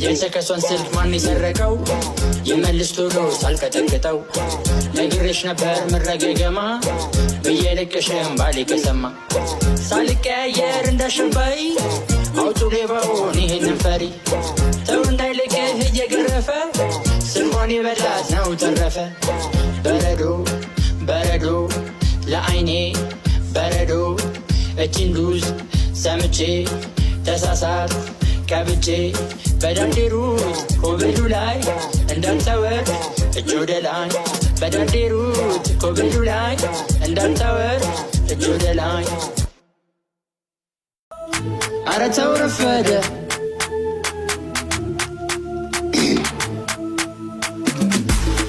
የሰከሷን ስልክ ማን የሰረቀው? ይመልስ ቶሎ ሳልቀጠቅጠው። ነግሬሽ ነበር መረገገማ ብዬ ልቅሽም ባሌ ከሰማ። ሳልቀያየር እንዳሸባይ አውጡ ሌባውን ይሄንን ፈሪ። ተው እንዳይልቅህ እየገረፈ ስልኳን የበላት ነው ተረፈ። በረዶ በረዶ ለአይኔ በረዶ እችን ሉዝ ሰምቼ ተሳሳት ቀብቼ በዳንዴሩት ኮበዱ ላይ እንዳልተወር እጅ ወደ ላይ በዳንዴሩት ኮበዱ ላይ እንዳልተወር እጅ ወደ ላይ። ኧረ ተው ረፈደ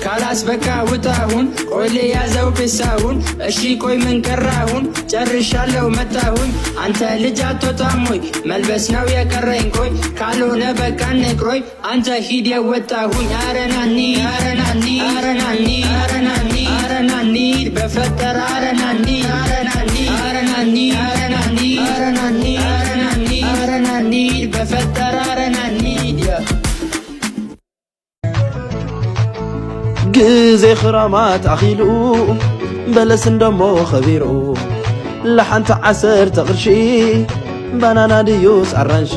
ካላስ በቃ ውጣሁን ቆይ ልያዘው ፔሳሁን። እሺ ቆይ ምን ቀራሁን ጨርሻለሁ መጣሁኝ። አንተ ልጅ አትወጣም ወይ መልበስ ነው የቀረኝ ቆይ ካልሆነ በቃ ንቅሮይ አንተ ሂድ የወጣሁኝ። አረናኒ አረናኒ አረናኒ አረናኒ አረናኒ በፈጠረ አረናኒ አረናኒ አረናኒ አረናኒ አረናኒ አረናኒ አረናኒ በፈጠረ አረናኒ ግዜ ክራማት ኣኺሉ በለስ እንደሞ ኸቢሩ ለሓንቲ 10 ቅርሺ ባናና ድዩስ ኣራንሺ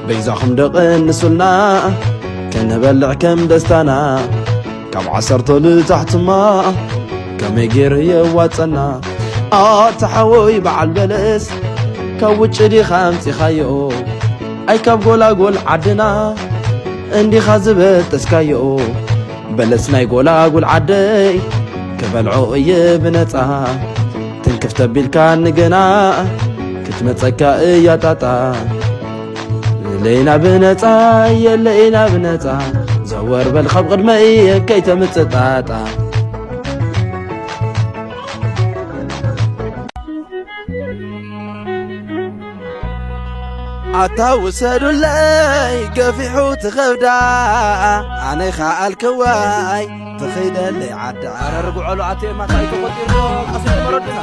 በይዛኹም ደቐንሱልና ከነበልዕ ከም ደስታና ካብ 10 ልታሕትማ ከመይ ገይሩ የዋፀና ኣተሓወይ በዓል በለስ ካብ ውጭ ዲኻ ኣምፂኻዮ ኣይ ካብ ጎላጎል ዓድና እንዲኻ ዝበጠስካዮ በለስ ናይ ጎላጉል ዓደይ ከበልዖ እየ ብነፃ ትንክፍ ተቢልካ ንገና ክትመፀካ እያ ጣጣ ለይና ብነፃ የለይና ብነፃ ዘወር በል ካብ ቅድመ እየ ከይተምፅእ ጣጣ ኣታውሰዱለይ ገፊሑ ትኸብዳ ኣነይ ኸኣልክዋይ ትኸይደለይ ዓዳ ኣረርጉዐሉ ኣቴማታይ ተቖጢሮ ኣስሉ መረድና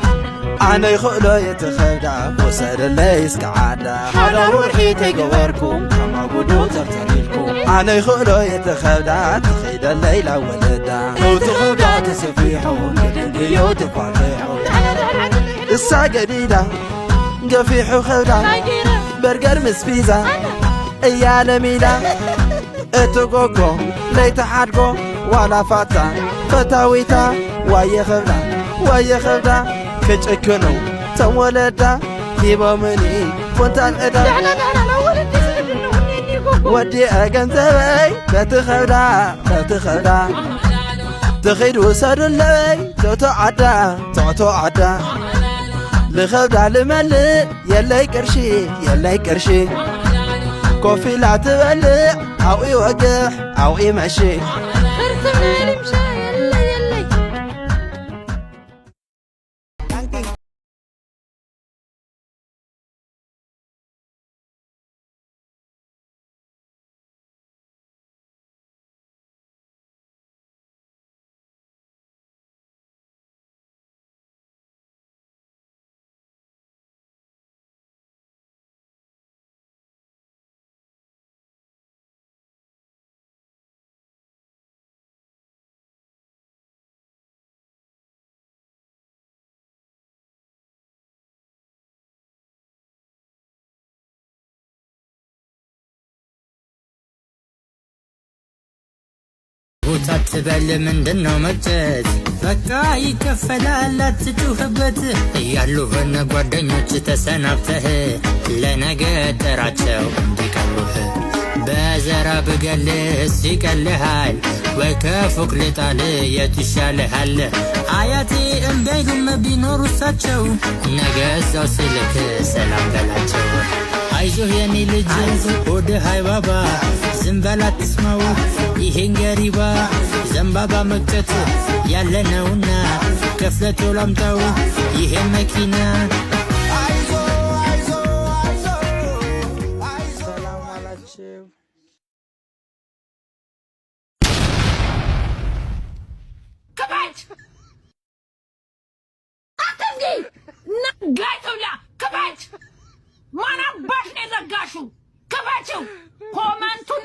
ኣነይ ኽእሎ የትኸብዳ ወሰደለይ እስከ ዓዳ ሓደ ሩሒ ተይገበርኩም ከማጉዱ ተርተሪልኩም ኣነይ ኽእሎ የትኸብዳ ትኸይደለይ ላወለዳ እውትኸብዳ ተሰፊሑ ንድልዮ ትፋትሑ እሳ ገዲዳ ገፊሑ ኸብዳ برجر مسفيزا ايانا ميلا اتوكوكو ليتا حدكو ولا فاتا فتاويتا واي خبدا كتشكنو تولدا هيبا مني فونتان ادا ودي اغنزبي بتخبدا تخيد وسادو لي توتو عدا لخبدا لملء يلاي كرشي كوفي لا تبلع او يوقح او يمشي ارتمالي مشا يلا وتتبل من دنو مجد بقى يكفلا لا تتوهبت يالو هن ጓደኞች ተሰናብተህ ለነገ ጠራቸው እንዲቀሩህ በዘራ ብገልስ ይቀልሃል ወይ ከፎቅ ልጣል የት ይሻልሃል አያቴ እንዳይሉም ቢኖሩ እሳቸው ነገ እዛው ስልክ ሰላም በላቸው አይዞህ የኔ ልጅ ወደ ሃይባባ ዝም በል አትስማው ይሄን ገሪባ ዘንባባ መቅጨት ያለነውና ከፍለቶ ላምጣው ይሄን መኪና ሰላም አላችሁ ከባች አትንጊ ነጋይቶላ ከባች ማና ባሽ ነው ዘጋሹ ከባቸው ኮመንቱን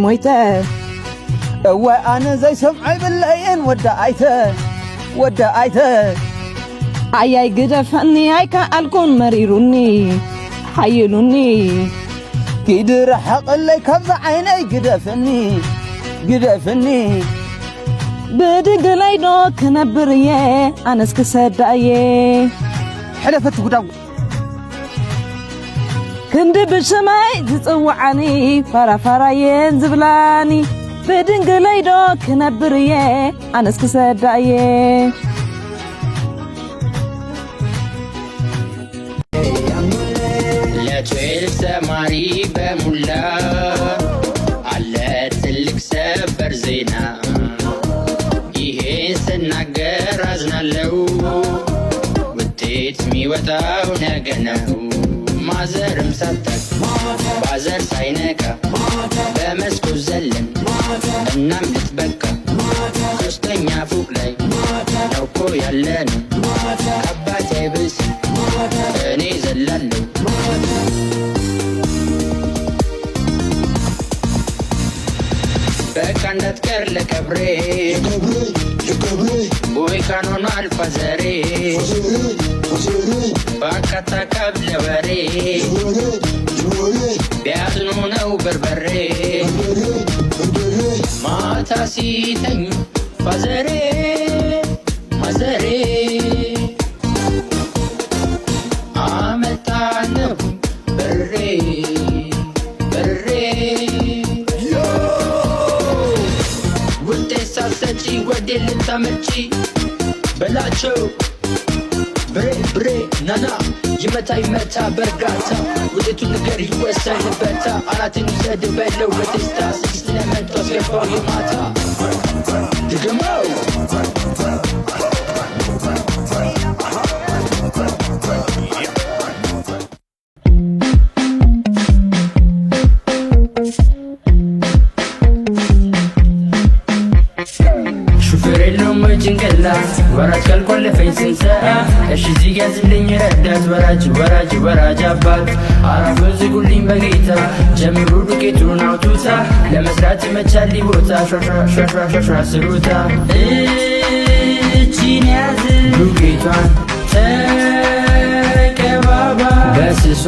مويته وأنا زي سمعي بالليل ودعيته عياي قدفني عيكا ألكون مريروني حيلوني كيدر حق اللي كبز عيني قدفني بدق ليدو كنبريه أنا سكسدايه حلفت قدام كند بشماي تطوعني فرافراين زبلاني بدق ليدو كنبريه أنا سكسدايه لتويل سماري بمولا على تلك سبر زينا ይሄን ስናገር አዝናለሁ ውጤት ሊወጣው ነገነው ማዘርም ሳታቅ ባዘር ሳይነቃ በመስኮት ዘለን እናም ልትበቃ ሶስተኛ ፎቅ ላይ ነው እኮ ያለነው አባቴ ብስ እኔ ዘላለሁ በቃ እንዳትቀር ለቀብሬ ቦይ ካኖና አልፋ ዘሬ ባካታ ካብ ለበሬ ቢያዝኑ ነው በርበሬ ማታ ሲተኙ ፋዘሬ ማዘሬ አመጣለሁ በሬ በሬ ውጤት ሳትሰጪ ወዴ ልታመጪ በላቸው ብሬ ብሬ ናና ይመታ ይመታ በርጋታ ውጤቱ ነገር ይወሰንበታ አራትን ውሰድ በለው በቴስታ ስድስት ለመቶ አስገባው የማታ ድገመው ወራጅ ካልቆለፈኝ ስንሰራ እሺ እዚህ ያዝልኝ ረዳት ወራጅ አባት አራፉን ዝጉልኝ በጌታ ጀምሩ ዱቄቱን አውጡታ ለመስራት ይመቻል ቦታ ሸሽራ ስሩታ እቺን ያዝ ዱቄቷን ተቀባባ በስሷ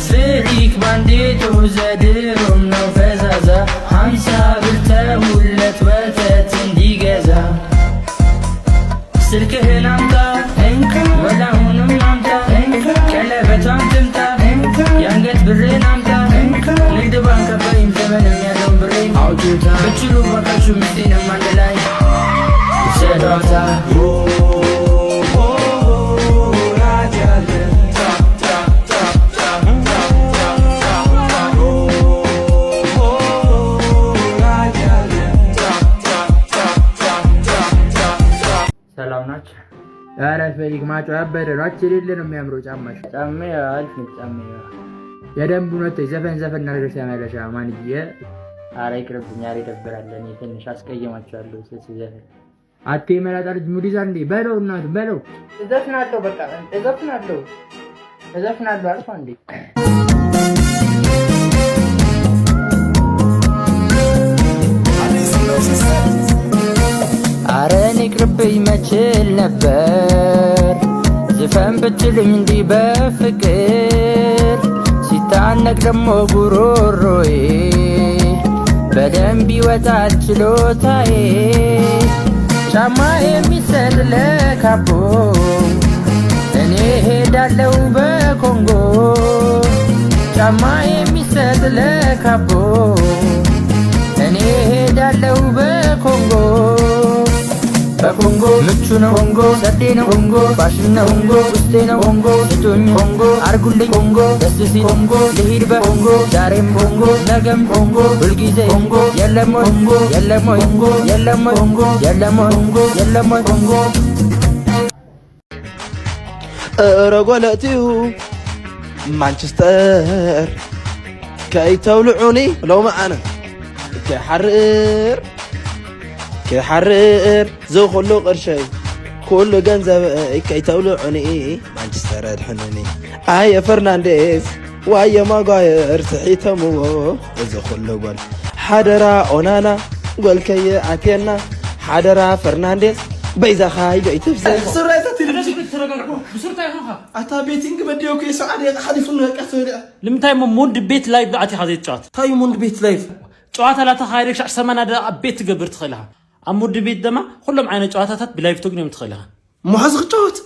ፍሪክ ባንዴቶ ዘድሮም ነው ፈዛዛ 50 ብር ተውለት ወተት እንዲገዛ ስልክህን አምጣ እንካ ወላሁንም አምጣ እንካ ቀለበቷን ትምጣ እንካ የአንገት ብርን አምጣ እንካ ንግድ ባንክ አባይም ዘመንም ያለውን ብሬ አውጡታ ብችሉ ባካችሁ ምስቴንም አንድ ላይ ሰዷታ ሰላም ናችሁ? ኧረ ፈልግ ማጮ ያበደ ነው አችልል ነው የሚያምረው ጫማሽ ጫማ አሪፍ ነው ጫማ የደንቡ ነው ዘፈን ነገር ሲያመለሻ ማንዬ ኧረ ይቅርብኝ ኧረ ይደብራል እኔ ትንሽ አስቀየማችኋለሁ ዘፈን አቴ መላጣ ልጅ ሙዲዛ እንዴ በለው እናት በለው እዘፍናለሁ በቃ እዘፍናለሁ አልኳ እንዴ አረን ይቅርብኝ መችል ነበር ዝፈን ብትሉኝ እንዲህ በፍቅር ሲታነቅ ደሞ ጉሮሮዬ በደንብ ይወጣል ችሎታዬ ጫማ የሚሰጥ ለካቦ እኔ ሄዳለው በኮንጎ ጫማ የሚሰጥ ለካቦ እኔ ሄዳለው በኮንጎ በኮንጎ ምቹ ነው ኮንጎ ሰዴ ነው ኮንጎ ፋሽን ነው ኮንጎ ውስጤ ነው ኮንጎ ስቶኝ ኮንጎ አርጉልኝ ኮንጎ ደስ ሲል ኮንጎ ልሂድ በኮንጎ ዛሬም ኮንጎ ነገም ኮንጎ ሁልጊዜ ኮንጎ የለም ኮንጎ የለም ኮንጎ የለም ኮንጎ የለም ኮንጎ የለም ኮንጎ ረጎለቲው ማንቸስተር ከይተውልዑኒ ለው መዓነ كحرر زو خلو قرشي كل جنزب كي تولعني مانشستر الحنوني يا فرنانديز ويا ماغاير صحيتمو زو خلو قول حدرا اونانا قول كي اتينا حدرا فرنانديز بيزا خاي بيتفزل سريتا ترغغو بسرتا يخا اتا بيتينغ بديو كي سعد خليفن قتل لمتاي موند بيت لايف بعتي حازي تشات تاي موند بيت لايف ጨዋታ لا تخايرك شع سمنا دا بيت تقبر تخلها أمود بيت دما كلهم عين جواتات بلايف تقنيم تخلها محزق جوات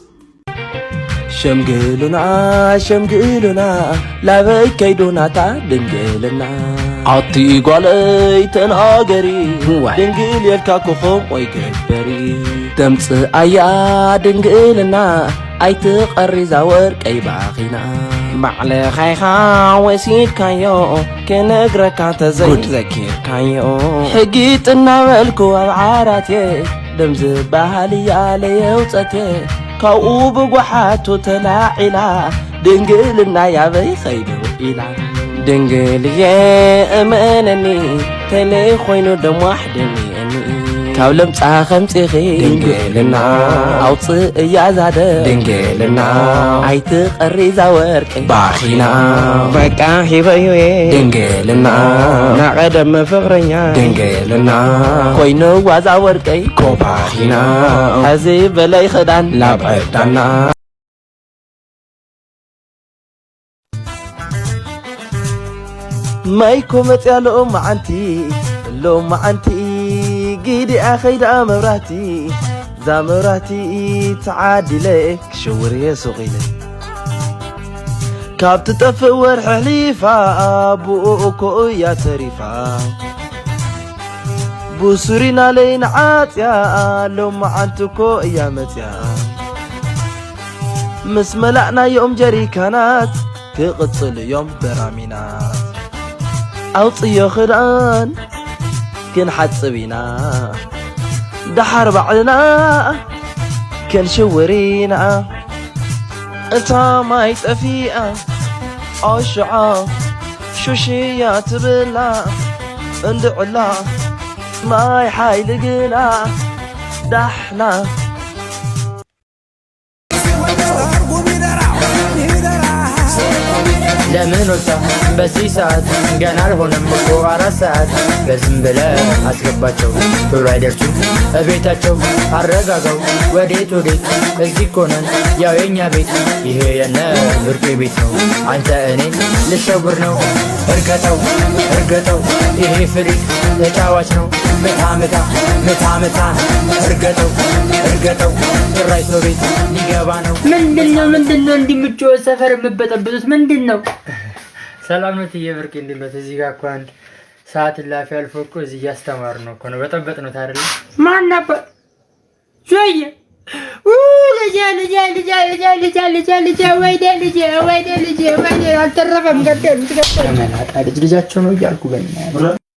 شمقلنا لا بكيدونا تا دنقلنا عطي قالي تناقري دنقل يلكاكو خوم ويقبري دمس ايا دنقلنا اي تقري زاورك اي باقينا معلي خيخا وسيد كايو كنقرك عتا زي ذكير كايو حقيت النابلكو وبعاراتي دمز باهالي علي وطتي كاو بغحاتو تلاعلا دنجلنا يا بي خيدو إلا دنجل يا أمانني تلي خوينو دم وحدني كاولم تاخم تخي دنجلنا أوصي يا زاد دنجلنا عيت قريزا ورك باخينا بكا حبيوي دنجلنا نعدم فقرنا دنجلنا خوينو وازا وركي كوباخينا هزي بلاي خدان لابعدنا مايكو متيالو معنتي لو معنتي جيدي أخيد أمراتي زامراتي تعادي لك شوري سوغيلي كاب تتفور حليفة بوكو يا تريفة بوسورينا لين عاتيا لو معنتكو يا متيا مسملعنا يوم جري كانت تقتل يوم برامينات أوصي خدان كن حتصبينا دحر بعدنا كن شورينا انتا ما يتفيئة عشعة شوشيات بلا اندعلا ما يحايلقنا دحنا ለምን ወጣ በዚህ ሰዓት ገና አልሆነም እኮ 4 ሰዓት በዝም ብለህ አስገባቸው ቶሎ አይደርሱም እቤታቸው አረጋጋው ወዴት እዚህ እኮ ነን ያው የኛ ቤት ይሄ የነ ብርቄ ቤት ነው አንተ እኔን ልሸጉር ነው እርገጠው ይሄ ፍሪክ ተጫዋች ነው ምታ እርገጠው ጭራሽ ሰው ቤት ሊገባ ነው ምንድነው እንዲምጮ ሰፈር የምበጠብጡት ምንድነው ሰላም ነው ትየብርቅ እንድሎት እዚህ ጋር እኮ አንድ ሰዓት ላፊ አልፎ እኮ እዚህ ያስተማር ነው እኮ ነው በጠበጥ ነው ታረለ ማን ነበር ጆይ ልጅ አልተረፈም ገደሉት ልጃቸው ነው እያልኩ በእናትህ